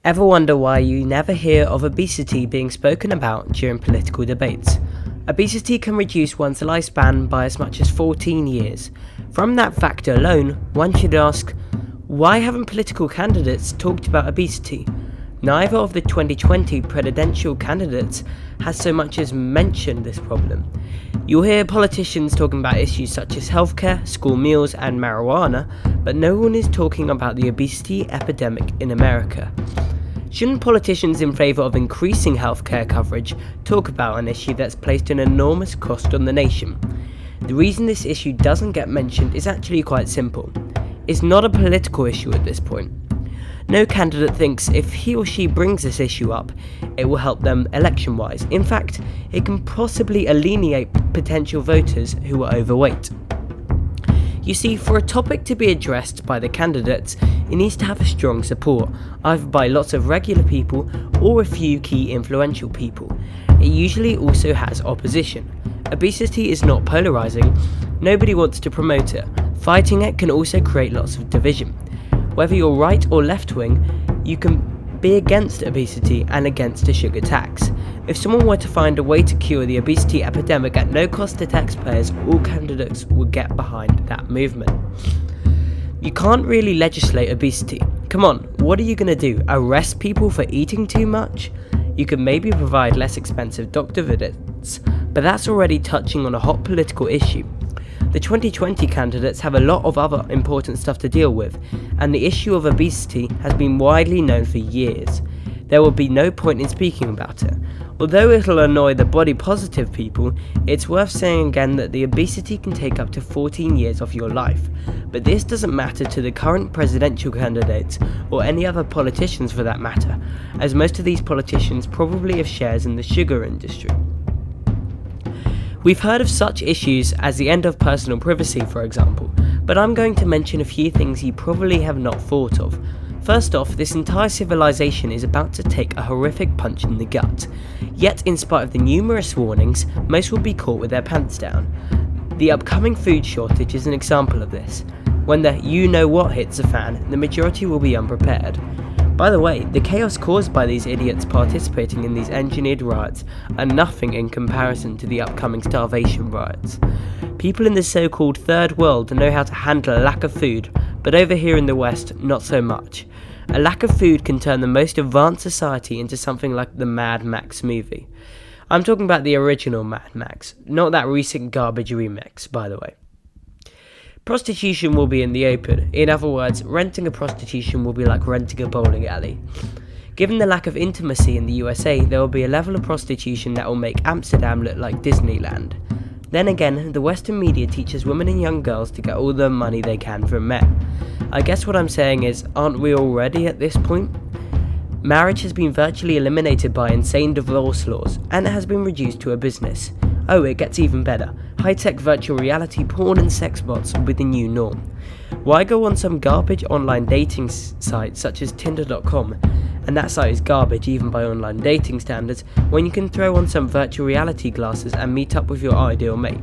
Ever wonder why you never hear of obesity being spoken about during political debates? Obesity can reduce one's lifespan by as much as 14 years. From that factor alone, one should ask, why haven't political candidates talked about obesity? Neither of the 2020 presidential candidates has so much as mentioned this problem. You'll hear politicians talking about issues such as healthcare, school meals, and marijuana, but no one is talking about the obesity epidemic in America. Shouldn't politicians in favour of increasing healthcare coverage talk about an issue that's placed an enormous cost on the nation? The reason this issue doesn't get mentioned is actually quite simple. It's not a political issue at this point. No candidate thinks if he or she brings this issue up, it will help them election-wise. In fact, it can possibly alienate potential voters who are overweight. You see, for a topic to be addressed by the candidates, it needs to have a strong support, either by lots of regular people or a few key influential people. It usually also has opposition. Obesity is not polarising, nobody wants to promote it. Fighting it can also create lots of division. Whether you're right or left wing, you can be against obesity and against a sugar tax. If someone were to find a way to cure the obesity epidemic at no cost to taxpayers, all candidates would get behind that movement. You can't really legislate obesity. Come on, what are you going to do? Arrest people for eating too much? You can maybe provide less expensive doctor visits, but that's already touching on a hot political issue. The 2020 candidates have a lot of other important stuff to deal with, and the issue of obesity has been widely known for years. There will be no point in speaking about it. Although it'll annoy the body positive people, it's worth saying again that the obesity can take up to 14 years of your life. But this doesn't matter to the current presidential candidates, or any other politicians for that matter, as most of these politicians probably have shares in the sugar industry. We've heard of such issues as the end of personal privacy, for example, but I'm going to mention a few things you probably have not thought of. First off, this entire civilization is about to take a horrific punch in the gut. Yet, in spite of the numerous warnings, most will be caught with their pants down. The upcoming food shortage is an example of this. When the you-know-what hits the fan, the majority will be unprepared. By the way, the chaos caused by these idiots participating in these engineered riots are nothing in comparison to the upcoming starvation riots. People in the so-called third world know how to handle a lack of food, but over here in the West, not so much. A lack of food can turn the most advanced society into something like the Mad Max movie. I'm talking about the original Mad Max, not that recent garbage remix, by the way. Prostitution will be in the open. In other words, renting a prostitution will be like renting a bowling alley. Given the lack of intimacy in the USA, there will be a level of prostitution that will make Amsterdam look like Disneyland. Then again, the Western media teaches women and young girls to get all the money they can from men. I guess what I'm saying is, aren't we already at this point? Marriage has been virtually eliminated by insane divorce laws, and it has been reduced to a business. Oh, it gets even better. High-tech virtual reality porn and sex bots will be the new norm. Why go on some garbage online dating site such as Tinder.com, and that site is garbage even by online dating standards, when you can throw on some virtual reality glasses and meet up with your ideal mate?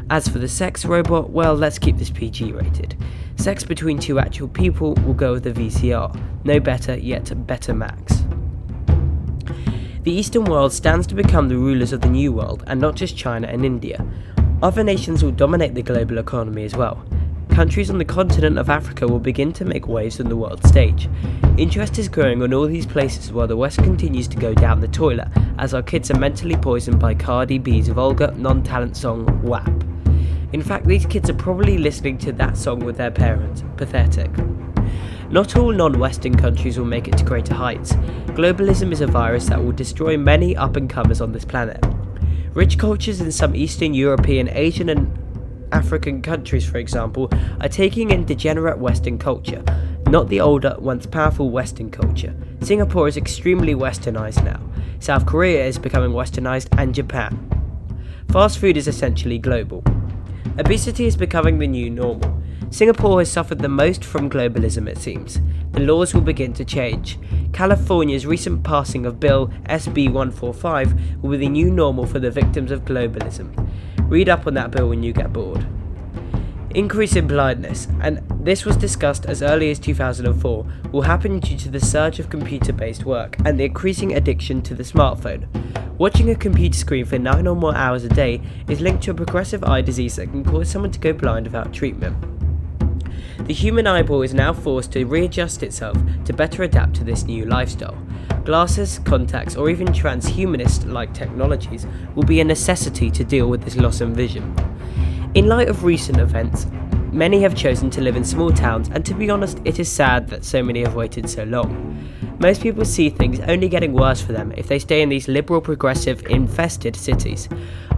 As for the sex robot, well, let's keep this PG rated. Sex between two actual people will go with the VCR. No better, yet better max. The Eastern world stands to become the rulers of the New World, and not just China and India. Other nations will dominate the global economy as well. Countries on the continent of Africa will begin to make waves on the world stage. Interest is growing on all these places while the West continues to go down the toilet, as our kids are mentally poisoned by Cardi B's vulgar, non-talent song, WAP. In fact, these kids are probably listening to that song with their parents. Pathetic. Not all non-Western countries will make it to greater heights. Globalism is a virus that will destroy many up-and-comers on this planet. Rich cultures in some Eastern European, Asian and African countries, for example, are taking in degenerate Western culture, not the older, once powerful Western culture. Singapore is extremely westernized now. South Korea is becoming westernized, and Japan. Fast food is essentially global. Obesity is becoming the new normal. Singapore has suffered the most from globalism, it seems. The laws will begin to change. California's recent passing of Bill SB 145 will be the new normal for the victims of globalism. Read up on that bill when you get bored. Increase in blindness, and this was discussed as early as 2004, will happen due to the surge of computer-based work and the increasing addiction to the smartphone. Watching a computer screen for 9 or more hours a day is linked to a progressive eye disease that can cause someone to go blind without treatment. The human eyeball is now forced to readjust itself to better adapt to this new lifestyle. Glasses, contacts, or even transhumanist-like technologies will be a necessity to deal with this loss in vision. In light of recent events, many have chosen to live in small towns, and to be honest, it is sad that so many have waited so long. Most people see things only getting worse for them if they stay in these liberal, progressive, infested cities.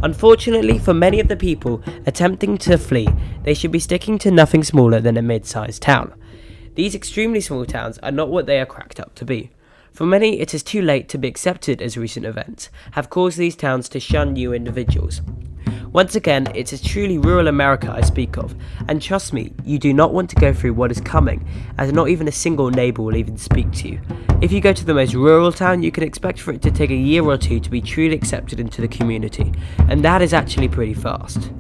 Unfortunately, for many of the people attempting to flee, they should be sticking to nothing smaller than a mid-sized town. These extremely small towns are not what they are cracked up to be. For many, it is too late to be accepted, as recent events have caused these towns to shun new individuals. Once again, it is truly rural America I speak of, and trust me, you do not want to go through what is coming, as not even a single neighbour will even speak to you. If you go to the most rural town, you can expect for it to take a year or two to be truly accepted into the community, and that is actually pretty fast.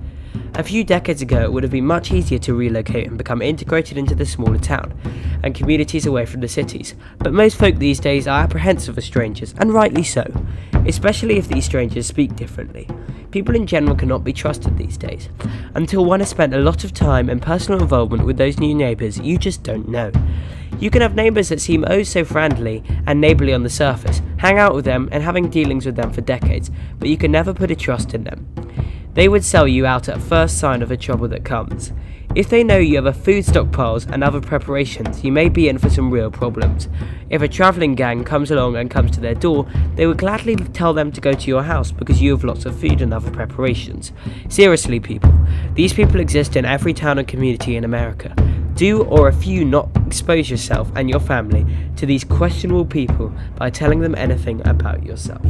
A few decades ago, it would have been much easier to relocate and become integrated into the smaller town and communities away from the cities, but most folk these days are apprehensive of strangers, and rightly so, especially if these strangers speak differently. People in general cannot be trusted these days. Until one has spent a lot of time and personal involvement with those new neighbours, you just don't know. You can have neighbours that seem oh so friendly and neighbourly on the surface, hang out with them and having dealings with them for decades, but you can never put a trust in them. They would sell you out at first sign of the trouble that comes. If they know you have a food stockpiles and other preparations, you may be in for some real problems. If a travelling gang comes along and comes to their door, they would gladly tell them to go to your house because you have lots of food and other preparations. Seriously, people, these people exist in every town and community in America. Do or a few not expose yourself and your family to these questionable people by telling them anything about yourself.